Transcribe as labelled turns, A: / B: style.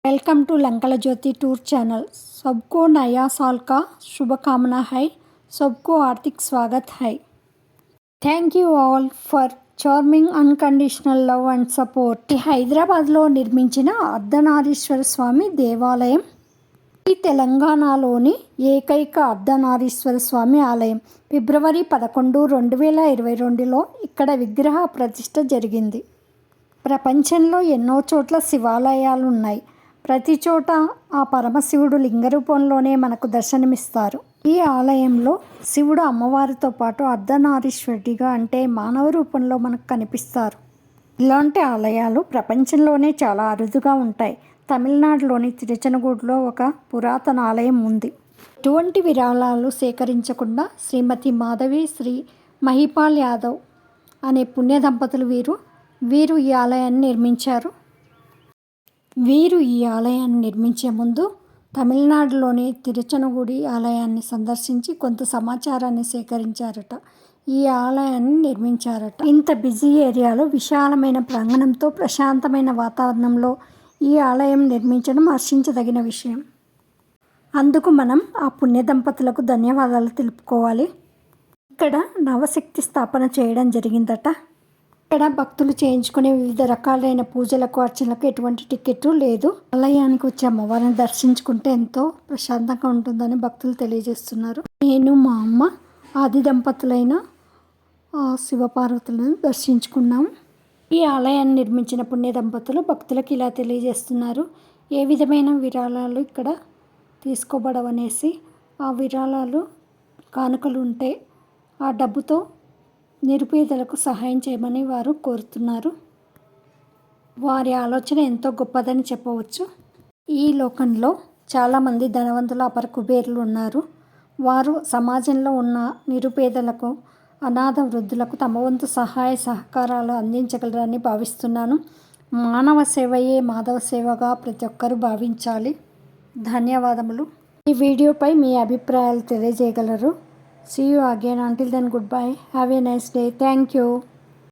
A: Welcome to Lankala Jyoti tour channel. सबको नया साल का शुभकामना है। सबको हार्दिक स्वागत है। Thank you all for charming unconditional love and support. హైదరాబాద్లో నిర్మించిన అర్ధనారీశ్వర స్వామి దేవాలయం ఈ తెలంగాణలోని ఏకైక అర్ధనారీశ్వర స్వామి ఆలయం। ఫిబ్రవరి 11, 2022లో ఇక్కడ విగ్రహ ప్రతిష్ఠ జరిగింది। ప్రపంచంలో ఎన్నో చోట్ల శివాలయాలు ఉన్నాయి। ప్రతి చోట ఆ పరమశివుడు లింగ రూపంలోనే మనకు దర్శనమిస్తారు। ఈ ఆలయంలో శివుడు అమ్మవారితో పాటు అర్ధనారీశ్వరుడిగా అంటే మానవ రూపంలో మనకు కనిపిస్తారు। ఇలాంటి ఆలయాలు ప్రపంచంలోనే చాలా అరుదుగా ఉంటాయి। తమిళనాడులోని తిరుచనగూడలో ఒక పురాతన ఆలయం ఉంది। ఎటువంటి విరాళాలు సేకరించకుండా శ్రీమతి మాధవి శ్రీ మహిపాల్ యాదవ్ అనే పుణ్య దంపతులు వీరు ఈ ఆలయాన్ని నిర్మించారు। వీరు ఈ ఆలయాన్ని నిర్మించే ముందు తమిళనాడులోని తిరుచనగుడి ఆలయాన్ని సందర్శించి కొంత సమాచారాన్ని సేకరించారట। ఈ ఆలయాన్ని నిర్మించారట। ఇంత బిజీ ఏరియాలో విశాలమైన ప్రాంగణంతో ప్రశాంతమైన వాతావరణంలో ఈ ఆలయం నిర్మించడం హర్షించదగిన విషయం। అందుకు మనం ఆ పుణ్య దంపతులకు ధన్యవాదాలు తెలుపుకోవాలి। ఇక్కడ నవశక్తి స్థాపన చేయడం జరిగిందట। ఇక్కడ భక్తులు చేయించుకునే వివిధ రకాలైన పూజలకు అర్చనలకు ఎటువంటి టికెట్ లేదు। ఆలయానికి వచ్చి అమ్మవారిని దర్శించుకుంటే ఎంతో ప్రశాంతంగా ఉంటుందని భక్తులు తెలియజేస్తున్నారు। నేను మా అమ్మ ఆది దంపతులైన శివపార్వతులను దర్శించుకున్నాము। ఈ ఆలయాన్ని నిర్మించిన పుణ్య దంపతులు భక్తులకు ఇలా తెలియజేస్తున్నారు। ఏ విధమైన విరాళాలు ఇక్కడ తీసుకోబడవనేసి, ఆ విరాళాలు కానుకలు ఉంటే ఆ డబ్బుతో నిరుపేదలకు సహాయం చేయమని వారు కోరుతున్నారు। వారి ఆలోచన ఎంతో గొప్పదని చెప్పవచ్చు। ఈ లోకంలో చాలామంది ధనవంతులు అపర కుబేరులు ఉన్నారు। వారు సమాజంలో ఉన్న నిరుపేదలకు, అనాథ వృద్ధులకు తమ వంతు సహాయ సహకారాలు అందించగలరని భావిస్తున్నాను। మానవ సేవయే మాధవ సేవగా ప్రతి ఒక్కరూ భావించాలి। ధన్యవాదములు। ఈ వీడియోపై మీ అభిప్రాయాలు తెలియజేయగలరు। See you again. Until then, goodbye. Have a nice day. Thank you.